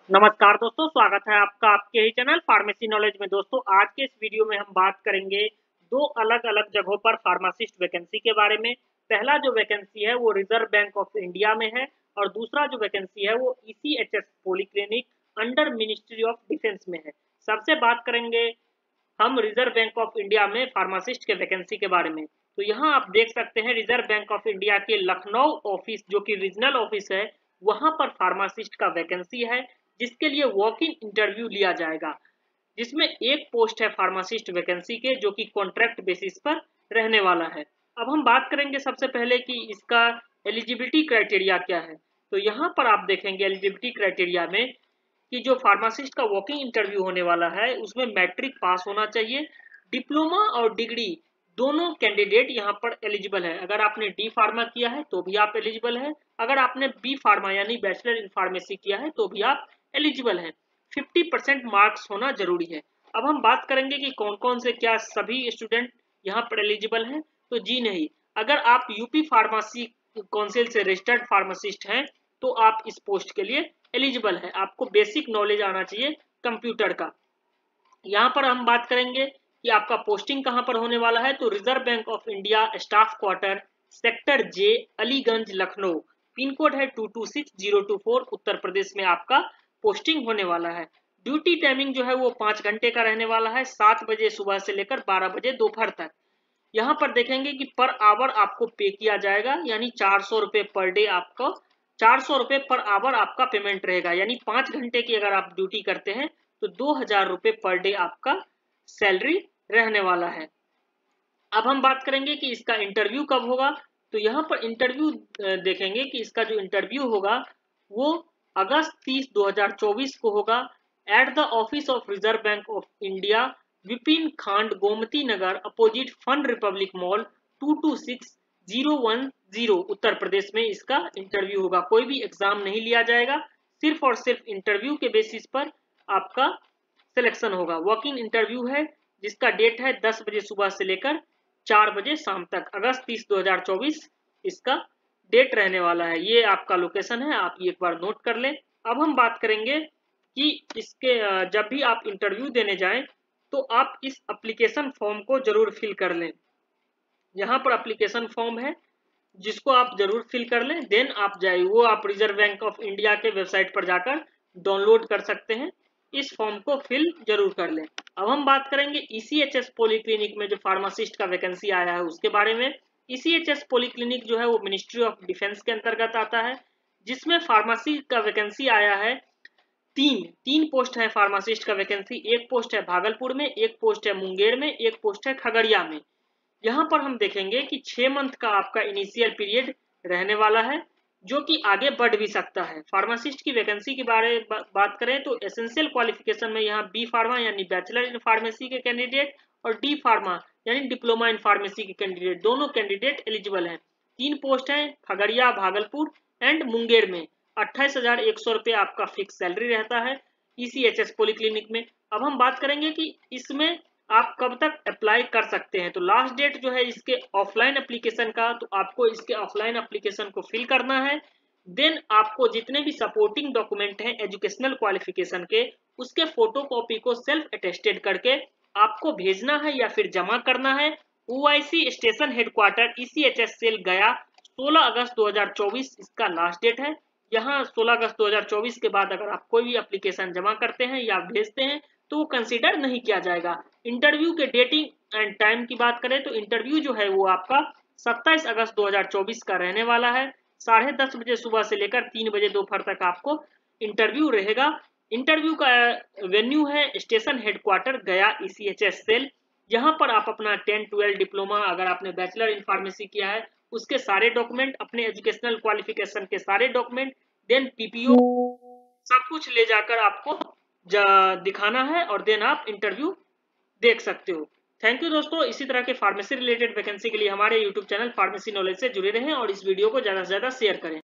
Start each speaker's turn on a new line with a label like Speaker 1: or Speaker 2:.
Speaker 1: नमस्कार दोस्तों, स्वागत है आपका आपके ही चैनल फार्मेसी नॉलेज में। दोस्तों, आज के इस वीडियो में हम बात करेंगे दो अलग-अलग जगहों पर फार्मासिस्ट वैकेंसी के बारे में। पहला जो वैकेंसी है वो रिजर्व बैंक ऑफ इंडिया में है और दूसरा जो वैकेंसी है वो ECHS polyclinic under ministry of defence में है। सबसे बात करेंगे हम रिजर्व बैंक ऑफ इंडिया में फार्मासिस्ट के वैकेंसी के बारे में। तो यहाँ आप देख सकते हैं रिजर्व बैंक ऑफ इंडिया के लखनऊ ऑफिस जो कि रीजनल ऑफिस है, वहां पर फार्मासिस्ट का वैकेंसी है जिसके लिए वॉक इन इंटरव्यू लिया जाएगा, जिसमें एक पोस्ट है फार्मासिस्ट वैकेंसी के जो कि कॉन्ट्रैक्ट बेसिस पर रहने वाला है। अब हम बात करेंगे सबसे पहले कि इसका एलिजिबिलिटी क्राइटेरिया क्या है। तो यहाँ पर आप देखेंगे एलिजिबिलिटी क्राइटेरिया में कि जो फार्मासिस्ट का वॉकिंग इंटरव्यू होने वाला है उसमें मैट्रिक पास होना चाहिए। डिप्लोमा और डिग्री दोनों कैंडिडेट यहाँ पर एलिजिबल है। अगर आपने डी फार्मा किया है तो भी आप एलिजिबल है, अगर आपने बी फार्मा यानी बैचलर इन फार्मेसी किया है तो भी आप एलिजिबल है। 50% मार्क्स होना जरूरी है। अब हम बात करेंगे कि कौन कौन से क्या सभी स्टूडेंट यहाँ पर एलिजिबल हैं। तो जी नहीं, अगर आप यूपी फार्मेसी काउंसिल से रजिस्टर्ड फार्मासिस्ट हैं तो आप इस पोस्ट के लिए एलिजिबल है। आपको बेसिक नॉलेज आना चाहिए कंप्यूटर का। यहाँ पर हम बात करेंगे कि आपका पोस्टिंग कहाँ पर होने वाला है। तो reserve bank of India staff quarter sector J Aliganj Lucknow, pin code है 226024, उत्तर प्रदेश में आपका पोस्टिंग होने वाला है। ड्यूटी टाइमिंग जो है वो 5 घंटे का रहने वाला है, 7 बजे सुबह से लेकर 12 बजे दोपहर तक। यहाँ पर देखेंगे कि पर आवर आपको पे किया जाएगा, यानी 400 रुपये पर डे, आपको 400 रुपये पर आवर आपका पेमेंट रहेगा। यानी 5 घंटे की अगर आप ड्यूटी करते हैं तो 2000 रुपये पर डे आपका सैलरी रहने वाला है। अब हम बात करेंगे कि इसका इंटरव्यू कब होगा। तो यहाँ पर इंटरव्यू देखेंगे कि इसका जो इंटरव्यू होगा वो अगस्त 30 2024 को होगा at the office of reserve bank of India, Vipin खांड, Gomti Nagar, opposite fun Republic mall, 226010, Uttar Pradesh में इसका इंटरव्यू होगा। कोई भी एग्जाम नहीं लिया जाएगा, सिर्फ और सिर्फ इंटरव्यू के बेसिस पर आपका सिलेक्शन होगा। वॉकिंग इंटरव्यू है जिसका डेट है 10 बजे सुबह से लेकर 4 बजे शाम तक। अगस्त 30 2024 इसका डेट रहने वाला है। ये आपका लोकेशन है, आप ये एक बार नोट कर लें। अब हम बात करेंगे कि इसके जब भी आप इंटरव्यू देने जाएं तो आप इस एप्लीकेशन फॉर्म को जरूर फिल कर लें। यहाँ पर एप्लीकेशन फॉर्म है जिसको आप जरूर फिल कर लें। देन आप जाइए, वो आप रिजर्व बैंक ऑफ इंडिया के वेबसाइट पर जाकर डाउनलोड कर सकते हैं। इस फॉर्म को फिल जरूर कर लें। अब हम बात करेंगे ईसीएचएस पॉलीक्लिनिक में जो फार्मासिस्ट का वैकेंसी आया है उसके बारे में। ईसीएचएस पॉलीक्लिनिक जो है वो मिनिस्ट्री ऑफ डिफेंस के अंतर्गत आता है, जिसमें फार्मेसी का वैकेंसी आया है। तीन पोस्ट है फार्मासिस्ट का वैकेंसी। एक पोस्ट है भागलपुर में, एक पोस्ट है मुंगेर में, एक पोस्ट है खगड़िया में। यहाँ पर हम देखेंगे कि 6 मंथ का आपका इनिशियल पीरियड रहने वाला है जो कि आगे बढ़ भी सकता है। फार्मासिस्ट की वैकेंसी के बारे बात करें तो एसेंशियल क्वालिफिकेशन में यहाँ बी फार्मा यानी बैचलर इन फार्मेसी के कैंडिडेट और डी फार्मा यानी डिप्लोमा इन फार्मेसी के कैंडिडेट, दोनों कैंडिडेट एलिजिबल हैं। 3 पोस्ट है खगड़िया, भागलपुर एंड मुंगेर में। 28,100 रुपये आपका फिक्स सैलरी रहता है ईसीएचएस पॉलीक्लिनिक में। अब हम बात करेंगे कि इसमें आप कब तक अप्लाई कर सकते हैं। तो लास्ट डेट जो है इसके ऑफलाइन एप्लीकेशन का, तो आपको इसके ऑफलाइन एप्लीकेशन को फिल करना है। देन आपको जितने भी सपोर्टिंग डॉक्यूमेंट हैं एजुकेशनल क्वालिफिकेशन के, उसके फोटो कॉपी को सेल्फ अटेस्टेड करके आपको भेजना है या फिर जमा करना है। OIC station headquarter ECHS cell गया, 16 अगस्त 2024 इसका लास्ट डेट है। यहाँ 16 अगस्त 2024 के बाद अगर आप कोई भी एप्लीकेशन जमा करते हैं या भेजते हैं तो वो कंसीडर नहीं किया जाएगा। इंटरव्यू के डेटिंग एंड टाइम की बात करें तो इंटरव्यू जो है वो आपका 27 अगस्त 2024 का रहने वाला है। 10:30 बजे सुबह से लेकर 3 बजे दोपहर तक आपको इंटरव्यू रहेगा। इंटरव्यू का वेन्यू है स्टेशन हेडक्वार्टर गया ईसीएचएस सेल। यहाँ पर आप अपना 10-12 डिप्लोमा, अगर आपने बैचलर इन फार्मेसी किया है उसके सारे डॉक्यूमेंट, अपने एजुकेशनल क्वालिफिकेशन के सारे डॉक्यूमेंट, देन पीपीओ, सब कुछ ले जाकर आपको दिखाना है और देन आप इंटरव्यू देख सकते हो। थैंक यू दोस्तों। इसी तरह के फार्मेसी रिलेटेड वैकेंसी के लिए हमारे यूट्यूब चैनल फार्मेसी नॉलेज से जुड़े रहें और इस वीडियो को ज़्यादा से ज़्यादा शेयर करें।